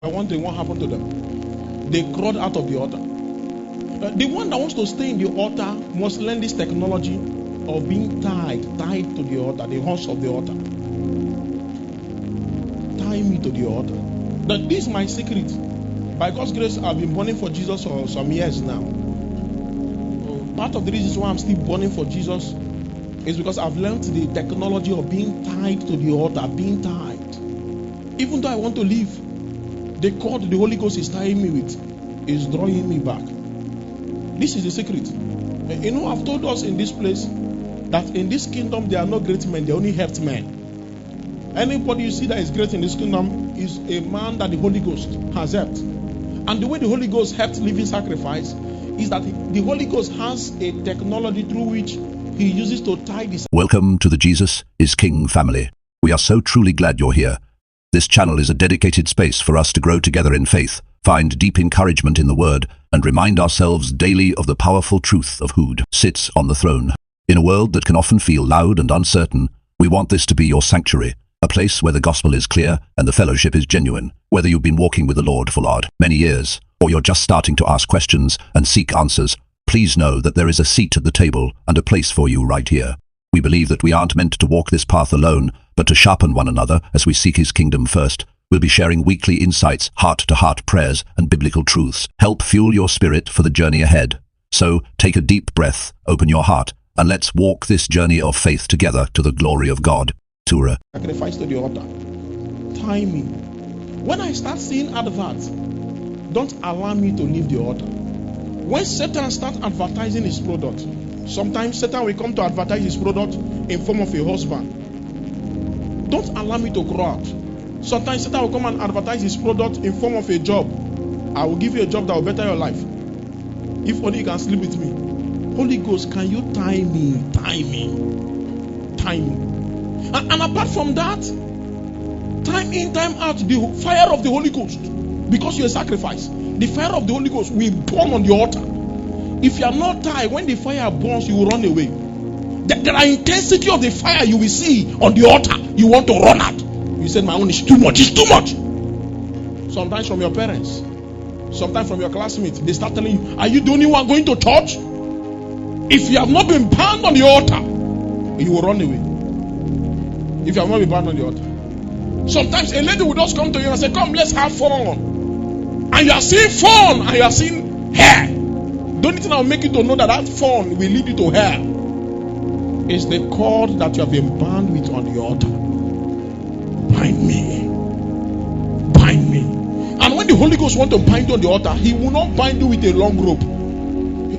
One thing, what happened to them? They crawled out of the altar. The one that wants to stay in the altar must learn this technology of being tied to the altar, the horns of the altar. Tie me to the altar. That this is my secret. By God's grace, I've been burning for Jesus for some years now. Part of the reason why I'm still burning for Jesus is because I've learned the technology of being tied to the altar, being tied. Even though I want to leave, the cord the Holy Ghost is tying me with is drawing me back. This is the secret. You know, I've told us in this place that in this kingdom there are no great men, there are only helped men. Anybody you see that is great in this kingdom is a man that the Holy Ghost has helped. And the way the Holy Ghost helped living sacrifice is that the Holy Ghost has a technology through which he uses to tie this. Welcome to the Jesus is King family. We are so truly glad you're here. This channel is a dedicated space for us to grow together in faith, find deep encouragement in the Word, and remind ourselves daily of the powerful truth of who sits on the throne. In a world that can often feel loud and uncertain, we want this to be your sanctuary, a place where the gospel is clear and the fellowship is genuine. Whether you've been walking with the Lord for many years, or you're just starting to ask questions and seek answers, please know that there is a seat at the table and a place for you right here. We believe that we aren't meant to walk this path alone, but to sharpen one another as we seek His kingdom first. We'll be sharing weekly insights, heart-to-heart prayers, and biblical truths. Help fuel your spirit for the journey ahead. So, take a deep breath, open your heart, and let's walk this journey of faith together to the glory of God. Tura. Sacrifice to the altar. Tie me. When I start seeing adverts, don't allow me to leave the altar. When Satan starts advertising his product, sometimes Satan will come to advertise his product in form of a husband. Don't allow me to grow out. Sometimes Satan will come and advertise his product in form of a job. I will give you a job that will better your life. If only you can sleep with me. Holy Ghost, can you tie me? Tie me. Tie me. And apart from that, time in, time out, the fire of the Holy Ghost, because you're a sacrifice, the fire of the Holy Ghost will burn on the altar. If you are not tied, when the fire burns, you will run away. There are intensity of the fire you will see on the altar. You want to run out. You said, my own is too much. It's too much. Sometimes from your parents, sometimes from your classmates, they start telling you, are you the only one going to church? If you have not been bound on the altar, you will run away. If you have not been bound on the altar. Sometimes a lady will just come to you and say, come, let's have fun. And you are seeing fun and you are seeing hair. The only thing that will make you to know that that fun will lead you to hell is the cord that you have been bound with on the altar. Bind me. Bind me. And when the Holy Ghost wants to bind you on the altar, He will not bind you with a long rope.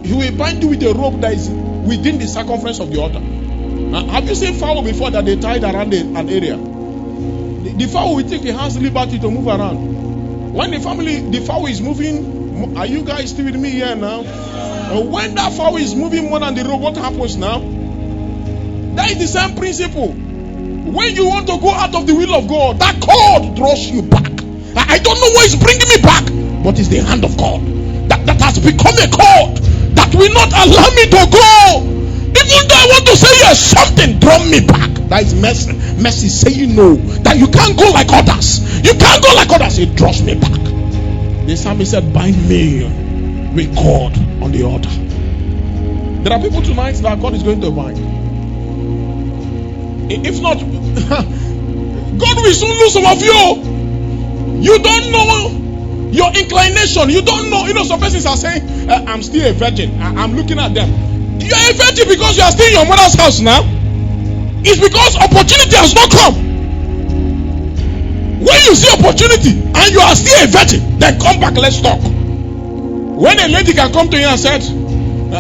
He will bind you with a rope that is within the circumference of the altar. Now, have you seen fowl before that they tied around an area? The fowl will take the hand's liberty to move around. When the fowl is moving, are you guys still with me here now? When that fowl is moving more than the rope, what happens now? That is the same principle. When you want to go out of the will of God, that cord draws you back. I don't know what is bringing me back, but it's the hand of God that has become a cord that will not allow me to go. Even though I want to say yes, something draw me back. That is mercy. Mercy saying no. That you can't go like others. You can't go like others. It draws me back. The psalmist said, bind me with cord on the altar. There are people tonight that God is going to bind. If not, God will soon lose some of you. You don't know your inclination. You don't know. You know, some persons are saying, I'm still a virgin. I'm looking at them. You are a virgin because you are still in your mother's house now. It's because opportunity has not come. When you see opportunity and you are still a virgin, then come back, let's talk. When a lady can come to you and said,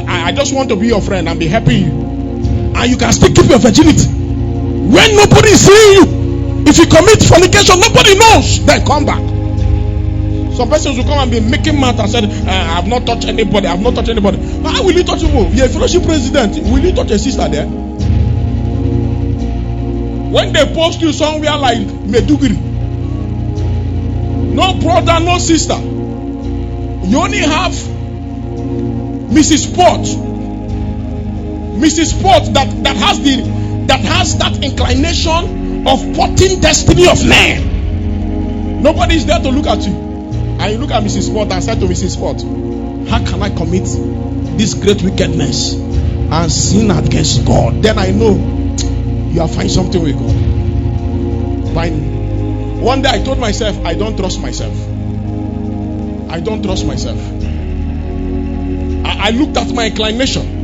I just want to be your friend and be happy you, and you can still keep your virginity when nobody is seeing you. If you commit fornication, nobody knows, then come back. Some persons will come and be making mouth and said, I have not touched anybody. I have not touched anybody. How will you touch you? You're a fellowship president. Will you touch a sister there? When they post you somewhere like Meduguri, no brother, no sister. You only have Mrs. Sport. Mrs. Sport that has that inclination of potting destiny of man. Nobody is there to look at you. And you look at Mrs. Sport and said to Mrs. Sport, how can I commit this great wickedness and sin against God? Then I know you have found something with God. Fine. One day I told myself, I don't trust myself. I don't trust myself. I looked at my inclination.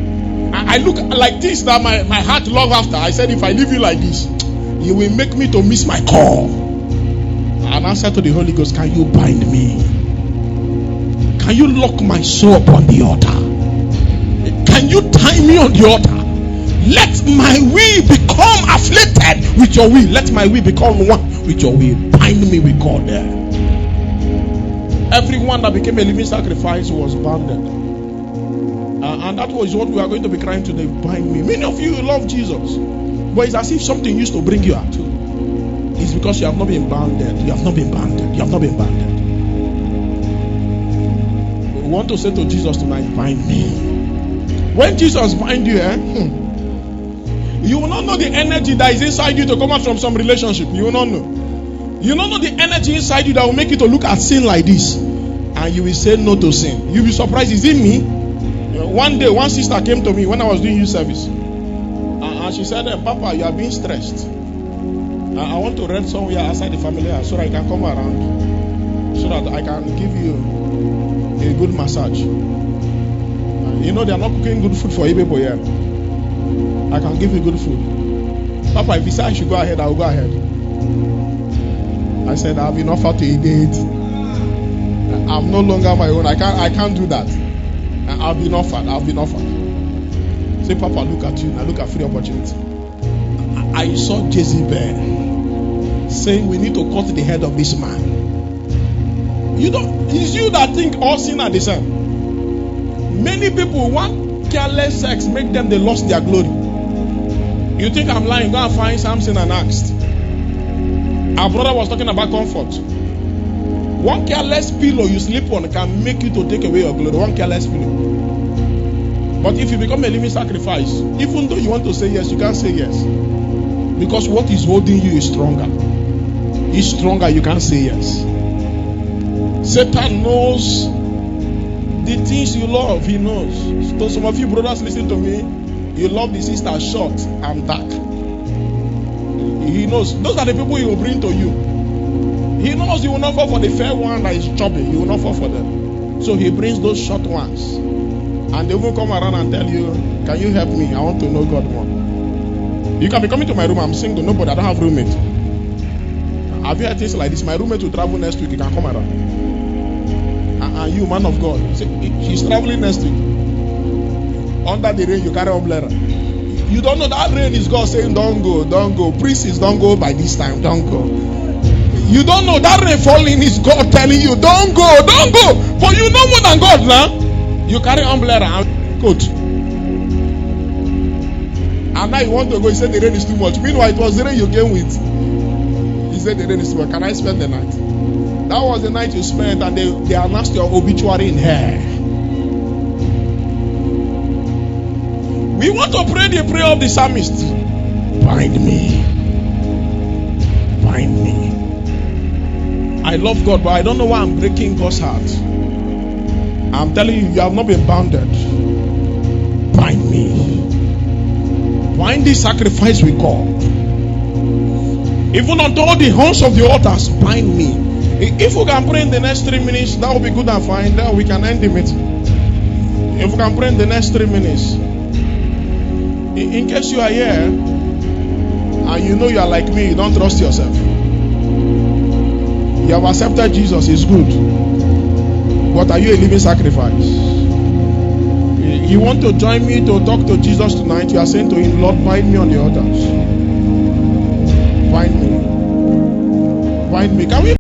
I look like this that my heart love after. I said, if I leave you like this, you will make me to miss my call. And I said to the Holy Ghost, can you bind me? Can you lock my soul upon the altar? Can you tie me on the altar? Let my will become afflicted with your will. Let my will become one with your will. Bind me with God there. Everyone that became a living sacrifice was bounded. And that was what we are going to be crying today. Bind me. Many of you love Jesus, but it's as if something used to bring you out. It's because you have not been bounded. You have not been bounded. You have not been bounded. We want to say to Jesus tonight, bind me. When Jesus bind you, you will not know the energy that is inside you to come out from some relationship. You will not know. You will not know the energy inside you that will make you to look at sin like this. And you will say no to sin. You will be surprised. Is it me? One day, one sister came to me when I was doing youth service. And she said, Papa, you are being stressed. I want to rent somewhere outside the family house so that I can come around. So that I can give you a good massage. You know, they are not cooking good food for you people here. I can give you good food. Papa, if you say I should go ahead, I will go ahead. I said, I've been offered to a date. I'm no longer my own. I can't do that. I've been offered. Say, Papa, look at you. Now look at free opportunity. I saw Jezebel saying we need to cut the head of this man. It's you that think all sin are the same. Many people want careless sex, make them they lost their glory. You think I'm lying? Go and find Samson and asked. Our brother was talking about comfort. One careless pillow you sleep on can make you to take away your glory. One careless pillow. But if you become a living sacrifice, even though you want to say yes, you can't say yes. Because what is holding you is stronger. It's stronger, you can't say yes. Satan knows the things you love, he knows. So some of you brothers listen to me, you love the sister short and dark. He knows. Those are the people he will bring to you. He knows you will not fall for the fair one that is chopping. You will not fall for them. So he brings those short ones. And they will come around and tell you, can you help me? I want to know God more. You can be coming to my room. I'm single. Nobody. I don't have roommate. Have you heard things like this? My roommate will travel next week. He can come around. And you, man of God, she's traveling next week. Under the rain, you carry umbrella. You don't know that rain is God saying, don't go, don't go. Priests, don't go by this time. Don't go. You don't know that rain falling is God telling you, don't go, don't go. But you know more than God now. You carry umbrella and coat. And now you want to go. He said the rain is too much. Meanwhile, it was the rain you came with. He said the rain is too much. Can I spend the night? That was the night you spent, and they announced your obituary in hell. We want to pray the prayer of the psalmist. Bind me. Bind me. I love God, but I don't know why I'm breaking God's heart. I'm telling you, you have not been bounded. Bind me. Bind this sacrifice with God. Even unto all the horns of the altars, bind me. If we can pray in the next 3 minutes, that will be good and fine. Then we can end the meeting. If we can pray in the next 3 minutes. In case you are here and you know you are like me, you don't trust yourself. You have accepted Jesus, it's good. But are you a living sacrifice? You want to join me to talk to Jesus tonight? You are saying to him, Lord, bind me on the altars. Bind me. Bind me. Can we